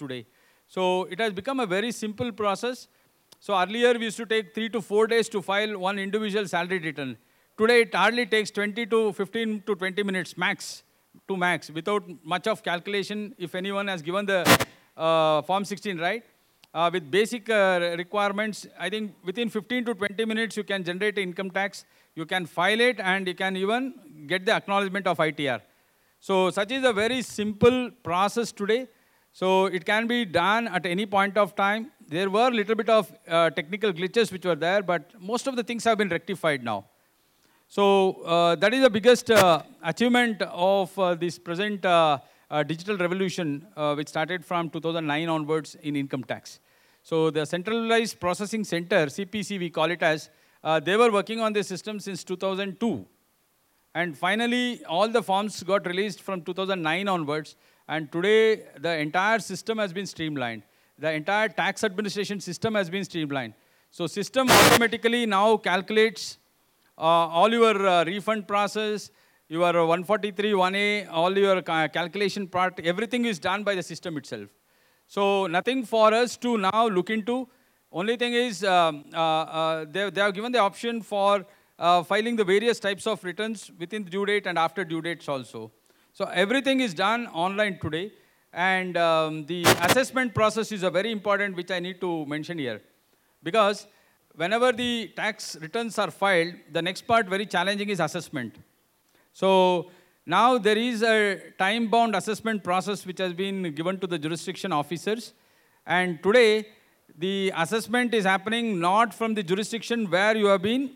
today. So it has become a very simple process. So earlier we used to take 3 to 4 days to file one individual salary return. Today it hardly takes 20 to 15 to 20 minutes max to max without much of calculation. If anyone has given the Form 16, right? With basic requirements, I think within 15 to 20 minutes you can generate income tax, you can file it, and you can even get the acknowledgement of ITR. So such is a very simple process today. So it can be done at any point of time. There were a little bit of technical glitches which were there, but most of the things have been rectified now. So that is the biggest achievement of this present digital revolution, which started from 2009 onwards in income tax. So the Centralized Processing Center, CPC we call it as, they were working on this system since 2002. And finally, all the forms got released from 2009 onwards. And today, the entire system has been streamlined. The entire tax administration system has been streamlined. So system automatically now calculates all your refund process, your 143, 1A, all your calculation part, everything is done by the system itself. So nothing for us to now look into. Only thing is, they have given the option for filing the various types of returns within the due date and after due dates also. So everything is done online today. And the assessment process is a very important, which I need to mention here. Because whenever the tax returns are filed, the next part very challenging is assessment. So now there is a time-bound assessment process which has been given to the jurisdiction officers. And today, the assessment is happening not from the jurisdiction where you have been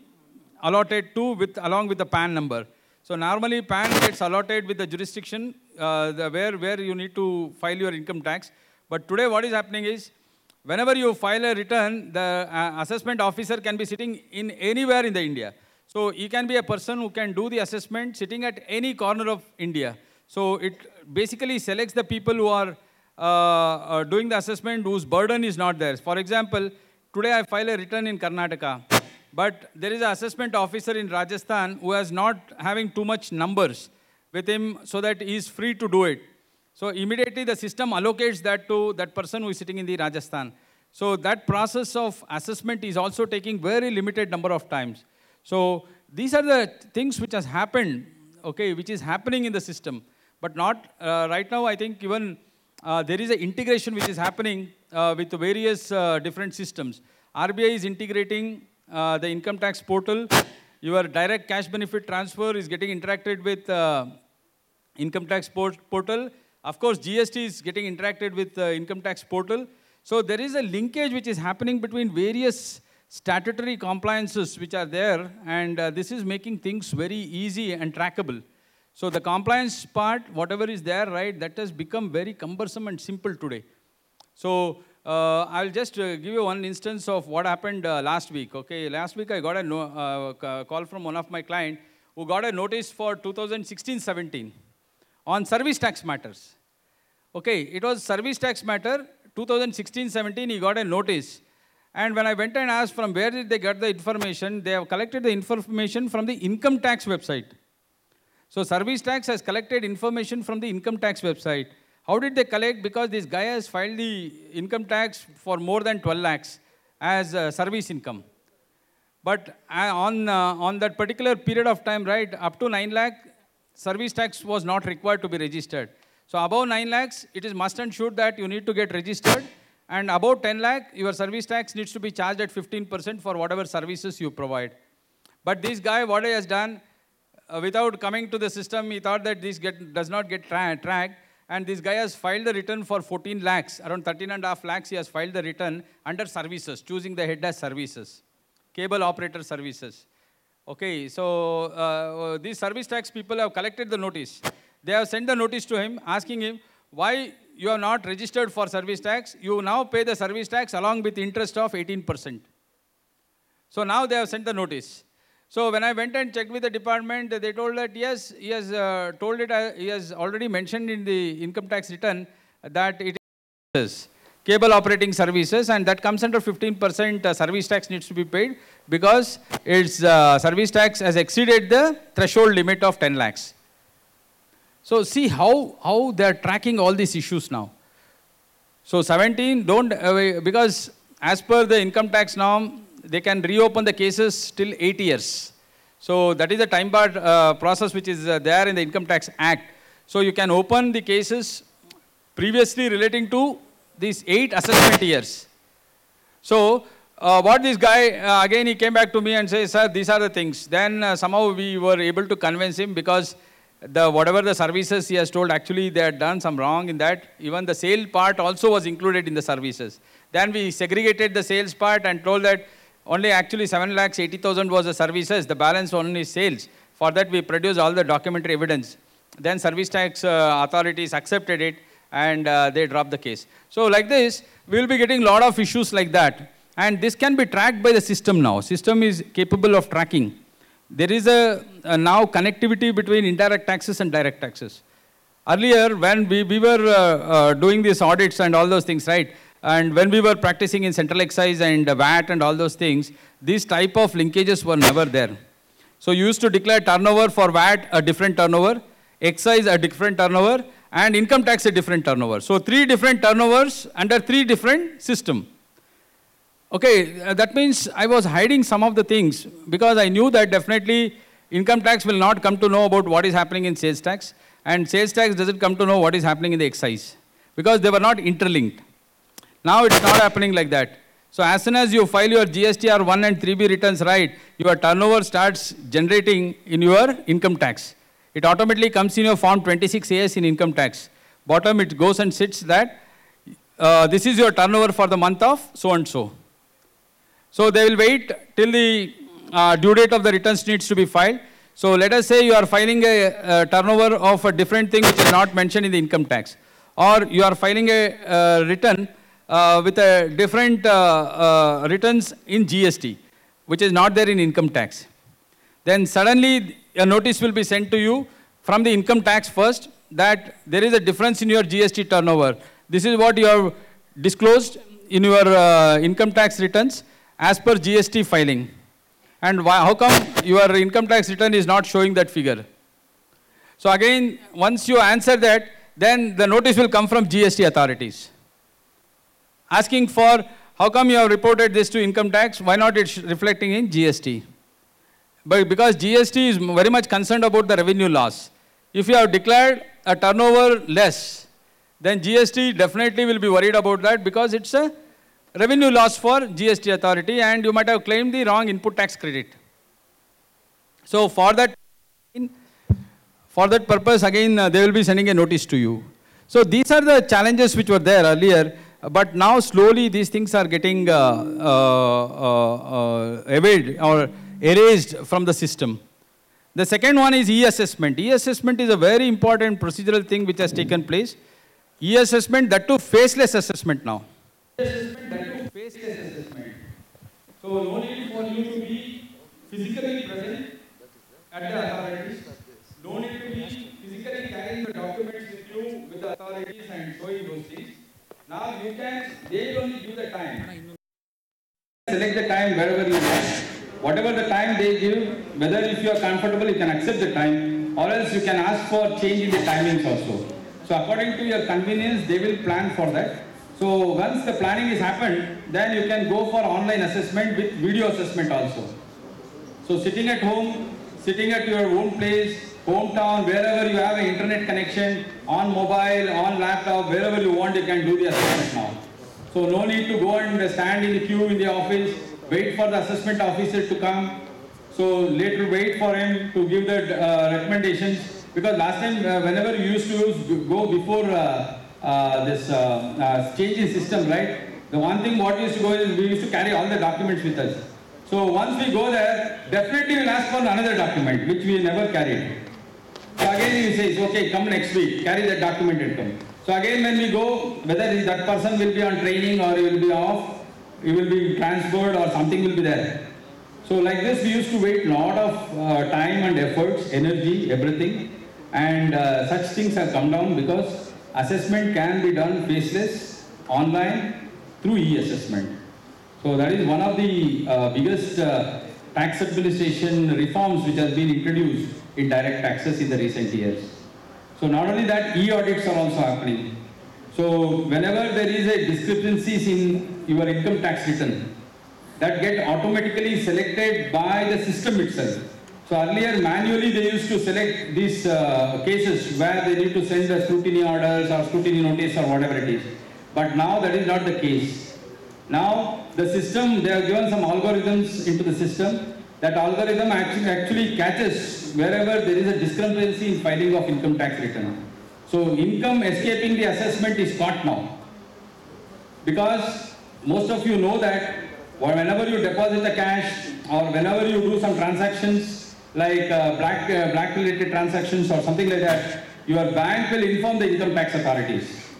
allotted to along with the PAN number. So normally PAN gets allotted with the jurisdiction where you need to file your income tax. But today what is happening is, whenever you file a return, the assessment officer can be sitting in anywhere in the India. So he can be a person who can do the assessment sitting at any corner of India. So it basically selects the people who are doing the assessment whose burden is not there. For example, today I file a return in Karnataka, but there is an assessment officer in Rajasthan who is not having too much numbers with him so that he is free to do it. So immediately the system allocates that to that person who is sitting in the Rajasthan. So that process of assessment is also taking very limited number of times. So these are the things which has happened, okay, which is happening in the system. But not right now, I think even there is an integration which is happening with the various different systems. RBI is integrating the income tax portal. Your direct cash benefit transfer is getting interacted with income tax portal. Of course, GST is getting interacted with the income tax portal. So there is a linkage which is happening between various statutory compliances which are there, and this is making things very easy and trackable. So the compliance part, whatever is there, right, that has become very cumbersome and simple today. So I'll just give you one instance of what happened last week. Okay, last week I got a call from one of my clients who got a notice for 2016-17 on service tax matters. Okay, it was service tax matter, 2016-17, he got a notice. And when I went and asked from where did they get the information, they have collected the information from the income tax website. So service tax has collected information from the income tax website. How did they collect? Because this guy has filed the income tax for more than 12 lakhs as service income. But on that particular period of time, right, up to 9 lakh, service tax was not required to be registered. So above 9 lakhs, it is must and should that you need to get registered. And about 10 lakh, your service tax needs to be charged at 15% for whatever services you provide. But this guy, what he has done, without coming to the system, he thought that this does not get tracked. And this guy has filed the return for 14 lakhs, around 13.5 lakhs, he has filed the return under services, choosing the head as services, cable operator services. Okay, so these service tax people have collected the notice. They have sent the notice to him, asking him, why you are not registered for service tax? You now pay the service tax along with interest of 18%. So now they have sent the notice. So when I went and checked with the department, they told that yes, he has told it, he has already mentioned in the income tax return that it is cable operating services, and that comes under 15% service tax needs to be paid because its service tax has exceeded the threshold limit of 10 lakhs. So see how they are tracking all these issues now. So 17, don't, because as per the income tax norm, they can reopen the cases till 8 years. So that is a time-barred process which is there in the Income Tax Act. So you can open the cases previously relating to these 8 assessment years. So what this guy, again he came back to me and says, sir, these are the things. Then somehow we were able to convince him, because whatever the services he has told, actually they had done some wrong in that. Even the sale part also was included in the services. Then we segregated the sales part and told that only actually 7,80,000 was the services, the balance only sales. For that we produced all the documentary evidence. Then service tax authorities accepted it, and they dropped the case. So like this, we will be getting a lot of issues like that. And this can be tracked by the system now. System is capable of tracking. There is a now connectivity between indirect taxes and direct taxes. Earlier, when we were doing these audits and all those things, right? And when we were practicing in central excise and VAT and all those things, these type of linkages were never there. So you used to declare turnover for VAT, a different turnover, excise, a different turnover, and income tax, a different turnover. So 3 different turnovers under 3 different systems. Okay, that means I was hiding some of the things, because I knew that definitely income tax will not come to know about what is happening in sales tax, and sales tax doesn't come to know what is happening in the excise, because they were not interlinked. Now it's not happening like that. So as soon as you file your GSTR 1 and 3B returns right, your turnover starts generating in your income tax. It automatically comes in your form 26AS in income tax. Bottom it goes and sits that this is your turnover for the month of so and so. So they will wait till the due date of the returns needs to be filed. So let us say you are filing a turnover of a different thing which is not mentioned in the income tax, or you are filing a return with a different returns in GST, which is not there in income tax. Then suddenly a notice will be sent to you from the income tax first that there is a difference in your GST turnover. This is what you have disclosed in your income tax returns as per GST filing. And how come your income tax return is not showing that figure? So again, once you answer that, then the notice will come from GST authorities, asking for how come you have reported this to income tax, why not it's reflecting in GST? But because GST is very much concerned about the revenue loss. If you have declared a turnover less, then GST definitely will be worried about that, because it's a revenue loss for GST authority, and you might have claimed the wrong input tax credit. So for that purpose, again, they will be sending a notice to you. So these are the challenges which were there earlier, but now slowly these things are getting evaded or erased from the system. The second one is e-assessment. E-assessment is a very important procedural thing which has taken place. E-assessment, that too faceless assessment now. E-assessment, that too faceless assessment. So no need for you to be physically present at the authorities. No need to be physically carrying the documents with you with the authorities and showing those things. Now you can, they will only give the time. Select the time wherever you want. Whatever the time they give, whether if you are comfortable, you can accept the time, or else you can ask for change in the timings also. So according to your convenience, they will plan for that. So once the planning is happened, then you can go for online assessment with video assessment also. So sitting at home, sitting at your own place, hometown, wherever you have an internet connection, on mobile, on laptop, wherever you want, you can do the assessment now. So no need to go and stand in the queue in the office, wait for the assessment officer to come. So later wait for him to give the recommendations. Because last time, whenever you used to go before this change in system, right? The one thing what used to go is we used to carry all the documents with us. So once we go there, definitely we'll ask for another document, which we never carried. So again he says, okay, come next week, carry that document and come. So again when we go, whether that person will be on training or he will be off, he will be transferred or something will be there. So like this we used to wait a lot of time and efforts, energy, everything. And such things have come down because assessment can be done faceless, online, through e-assessment. So that is one of the biggest tax administration reforms which has been introduced in direct taxes in the recent years. So not only that, e-audits are also happening. So whenever there is a discrepancies in your income tax return, that get automatically selected by the system itself. So earlier manually they used to select these cases where they need to send the scrutiny orders or scrutiny notice or whatever it is. But now that is not the case. Now the system, they have given some algorithms into the system. That algorithm actually catches wherever there is a discrepancy in filing of income tax return. So income escaping the assessment is caught now. Because most of you know that whenever you deposit the cash or whenever you do some transactions like black related transactions or something like that, your bank will inform the income tax authorities.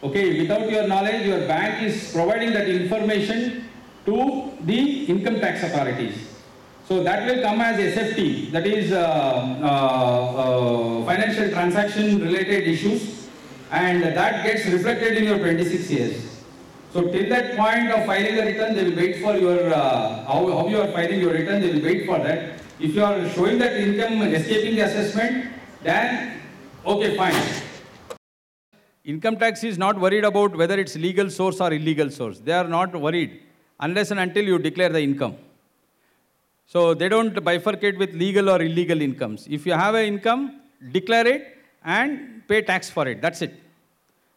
Okay, without your knowledge, your bank is providing that information to the income tax authorities. So that will come as SFT, that is financial transaction related issues, and that gets reflected in your 26 years. So till that point of filing the return, they will wait for your, how you are filing your return, they will wait for that. If you are showing that income escaping the assessment, then okay, fine. Income tax is not worried about whether it's legal source or illegal source. They are not worried unless and until you declare the income. So they don't bifurcate with legal or illegal incomes. If you have an income, declare it and pay tax for it. That's it.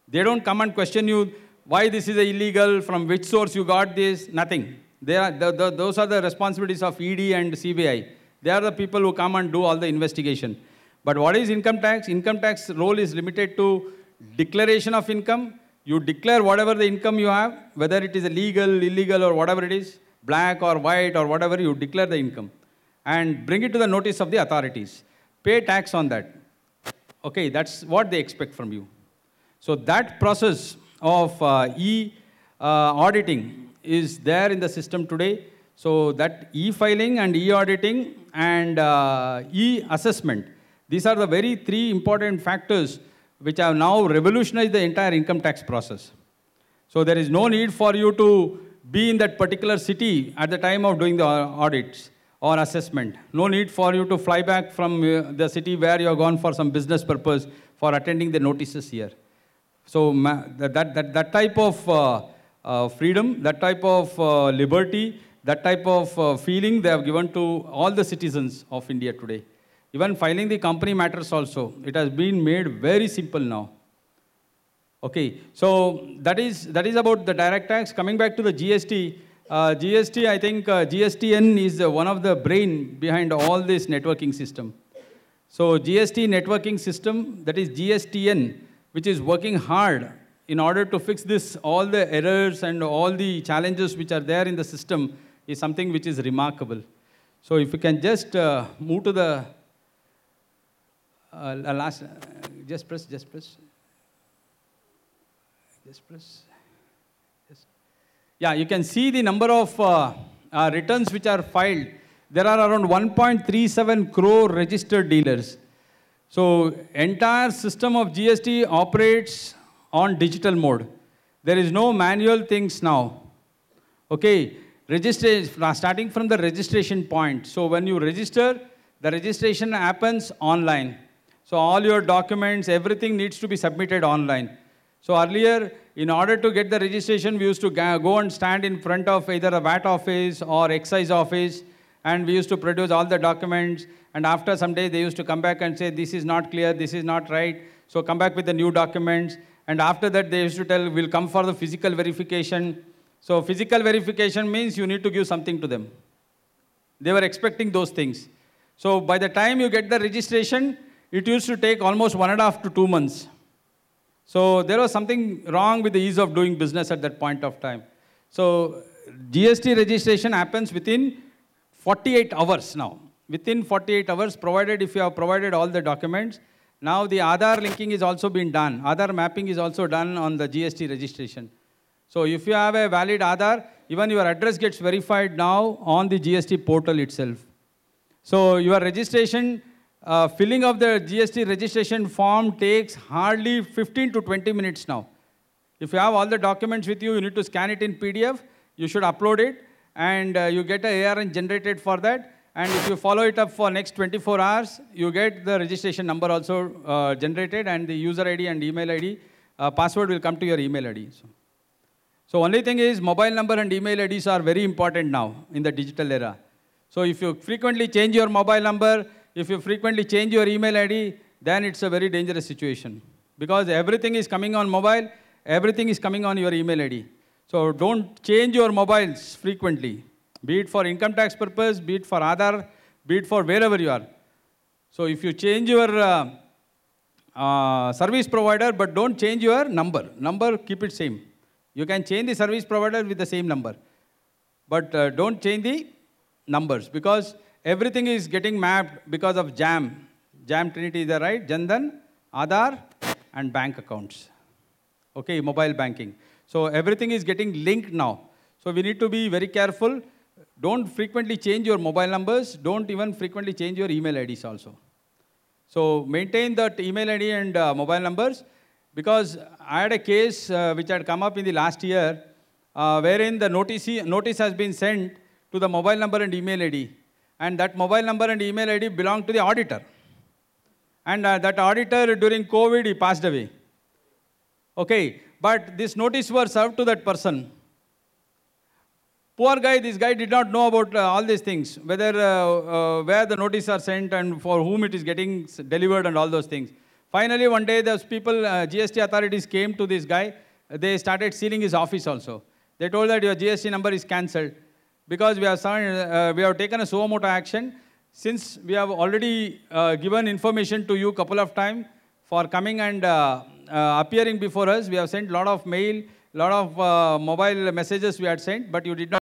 They don't come and question you why this is illegal, from which source you got this, nothing. They are, those are the responsibilities of ED and CBI. They are the people who come and do all the investigation. But what is income tax? Income tax role is limited to declaration of income. You declare whatever the income you have, whether it is legal, illegal, or whatever it is, black or white or whatever, you declare the income and bring it to the notice of the authorities. Pay tax on that. Okay, that's what they expect from you. So that process of e-auditing is there in the system today. So that e-filing and e-auditing and e-assessment, these are the very three important factors which have now revolutionized the entire income tax process. So there is no need for you to be in that particular city at the time of doing the audits or assessment. No need for you to fly back from the city where you have gone for some business purpose for attending the notices here. So that type of freedom, that type of liberty, that type of feeling they have given to all the citizens of India today. Even filing the company matters also, it has been made very simple now. Okay, so that is about the direct tax. Coming back to the GST, GST, I think GSTN is one of the brain behind all this networking system. So GST networking system, that is GSTN, which is working hard in order to fix this, all the errors and all the challenges which are there in the system, is something which is remarkable. So if you can just move to the last, just press. Yes. Yeah, you can see the number of returns which are filed. There are around 1.37 crore registered dealers. So entire system of GST operates on digital mode. There is no manual things now. Okay, starting from the registration point. So when you register, the registration happens online. So all your documents, everything needs to be submitted online. So earlier, in order to get the registration, we used to go and stand in front of either a VAT office or excise office, and we used to produce all the documents. And after some day, they used to come back and say, this is not clear, this is not right. So come back with the new documents. And after that, they used to tell, we'll come for the physical verification. So physical verification means you need to give something to them. They were expecting those things. So by the time you get the registration, it used to take almost 1.5 to 2 months. So there was something wrong with the ease of doing business at that point of time. So GST registration happens within 48 hours now. Within 48 hours, provided if you have provided all the documents. Now the Aadhaar linking is also being done. Aadhaar mapping is also done on the GST registration. So if you have a valid Aadhaar, even your address gets verified now on the GST portal itself. So your registration, filling of the GST registration form takes hardly 15 to 20 minutes now. If you have all the documents with you, you need to scan it in PDF, you should upload it, and you get a ARN generated for that. And if you follow it up for next 24 hours, you get the registration number also generated, and the user ID and email ID password will come to your email ID. So only thing is mobile number and email IDs are very important now in the digital era. So if you frequently change your mobile number, if you frequently change your email ID, then it's a very dangerous situation. Because everything is coming on mobile, everything is coming on your email ID. So don't change your mobiles frequently, be it for income tax purpose, be it for Aadhaar, be it for wherever you are. So if you change your service provider, but don't change your number. Number, keep it same. You can change the service provider with the same number. But don't change the numbers, because everything is getting mapped because of JAM. JAM Trinity is there, right? Jandan, Aadhaar, and bank accounts. Okay, mobile banking. So everything is getting linked now. So we need to be very careful. Don't frequently change your mobile numbers. Don't even frequently change your email IDs also. So maintain that email ID and mobile numbers, because I had a case which had come up in the last year, wherein the notice has been sent to the mobile number and email ID. And that mobile number and email ID belonged to the auditor. And that auditor, during COVID, he passed away. Okay, but this notice was served to that person. Poor guy, this guy did not know about all these things, whether where the notices are sent and for whom it is getting delivered and all those things. Finally, one day, those people, GST authorities came to this guy. They started sealing his office also. They told that your GST number is cancelled because we have taken a suo motu action. Since we have already given information to you a couple of times for coming and appearing before us, we have sent a lot of mail, a lot of mobile messages we had sent, but you did not